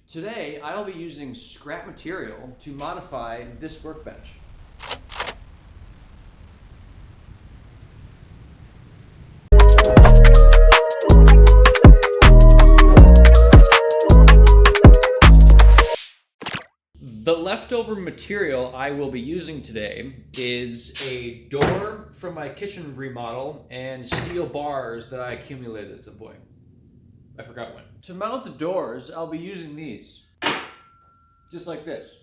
Today, I'll be using scrap material to modify this workbench. The leftover material I will be using today is a door from my kitchen remodel and steel bars that I accumulated at some point. I forgot when. To mount the doors, I'll be using these. Just like this.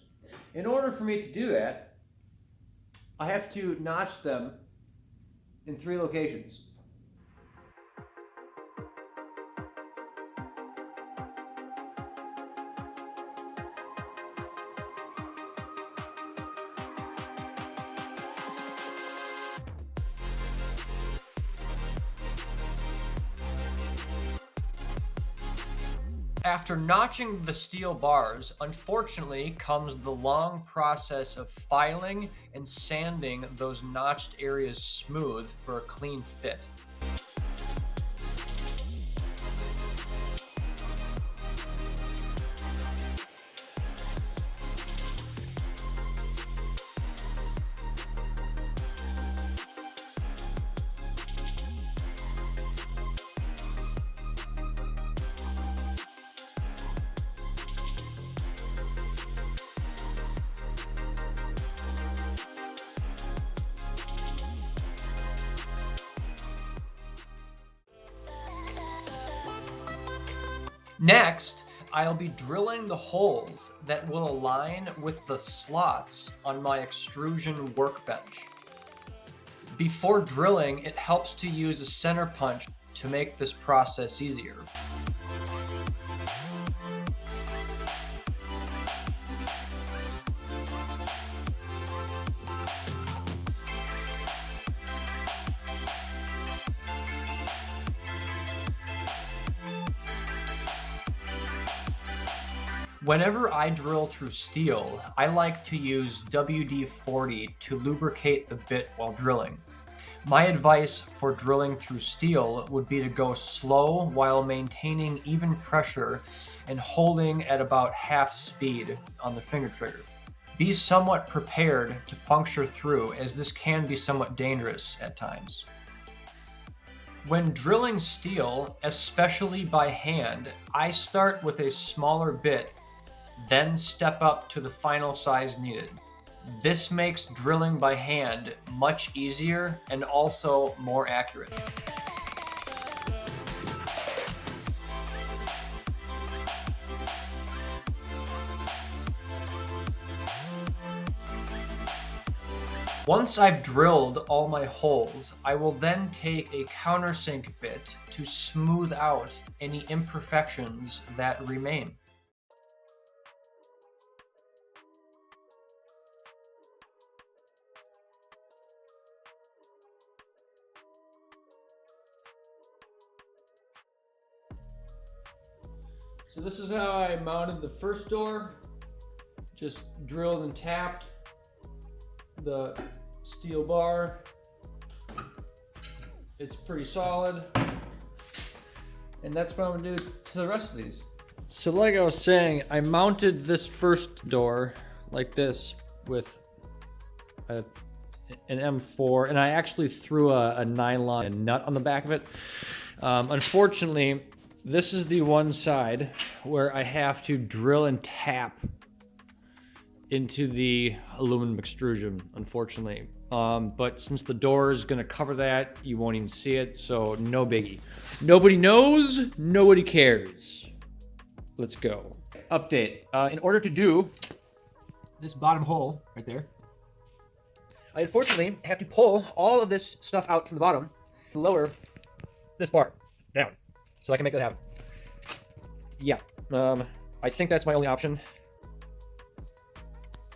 In order for me to do that, I have to notch them in 3 locations. After notching the steel bars, unfortunately comes the long process of filing and sanding those notched areas smooth for a clean fit. Next, I'll be drilling the holes that will align with the slots on my extrusion workbench. Before drilling, it helps to use a center punch to make this process easier. Whenever I drill through steel, I like to use WD-40 to lubricate the bit while drilling. My advice for drilling through steel would be to go slow while maintaining even pressure and holding at about half speed on the finger trigger. Be somewhat prepared to puncture through, as this can be somewhat dangerous at times. When drilling steel, especially by hand, I start with a smaller bit, then step up to the final size needed. This makes drilling by hand much easier and also more accurate. Once I've drilled all my holes, I will then take a countersink bit to smooth out any imperfections that remain. So this is how I mounted the first door. Just drilled and tapped the steel bar. It's pretty solid. And that's what I'm gonna do to the rest of these. So like I was saying, I mounted this first door like this with an M4, and I actually threw a nylon nut on the back of it. Unfortunately, this is the one side where I have to drill and tap into the aluminum extrusion, unfortunately. But since the door is gonna cover that, you won't even see it, so no biggie. Nobody knows, nobody cares. Let's go. Update. In order to do this bottom hole right there, I unfortunately have to pull all of this stuff out from the bottom to lower this bar down, so I can make that happen. Yeah, I think that's my only option.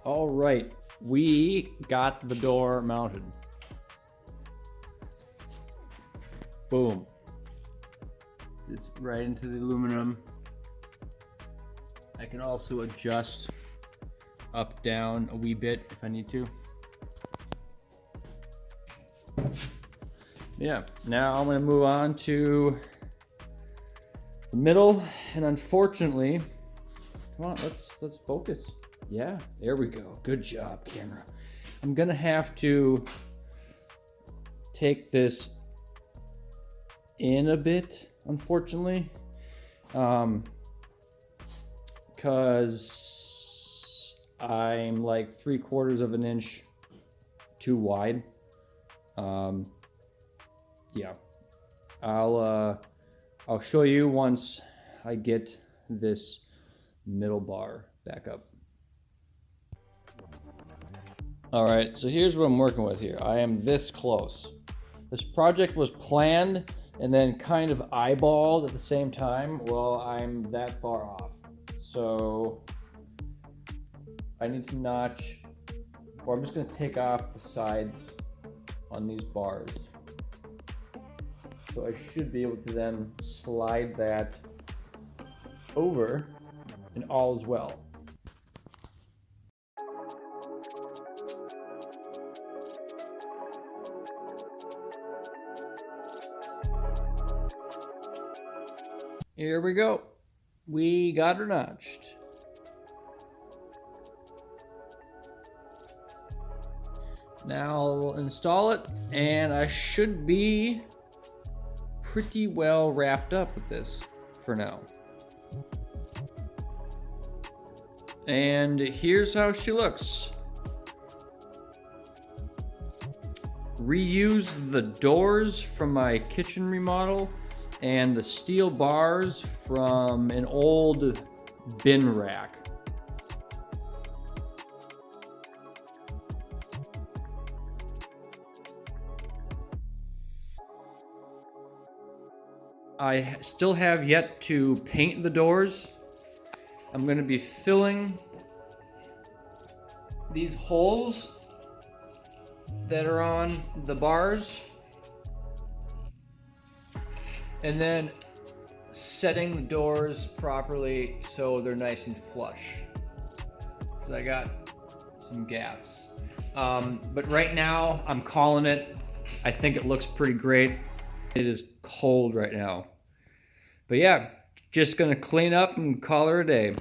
All right, we got the door mounted. Boom. It's right into the aluminum. I can also adjust up, down a wee bit if I need to. Yeah, now I'm gonna move on to the middle, and unfortunately, Come on, let's focus. Yeah, there we go. Good job, camera. I'm gonna have to take this in a bit, unfortunately, because I'm like 3/4 of an inch too wide. Yeah, I'll show you once I get this middle bar back up. All right, so here's what I'm working with here. I am this close. This project was planned and then kind of eyeballed at the same time. Well, I'm that far off. So I need to notch, or I'm just gonna take off the sides on these bars. So I should be able to then slide that over and all is well. Here we go. We got her notched. Now I'll install it and I should be pretty well wrapped up with this for now. And here's how she looks. Reuse the doors from my kitchen remodel and the steel bars from an old bin rack. I still have yet to paint the doors. I'm going to be filling these holes that are on the bars and then setting the doors properly so they're nice and flush, because I got some gaps. But right now I'm calling it. I think it looks pretty great. It is cold right now. But yeah, just gonna clean up and call her a day.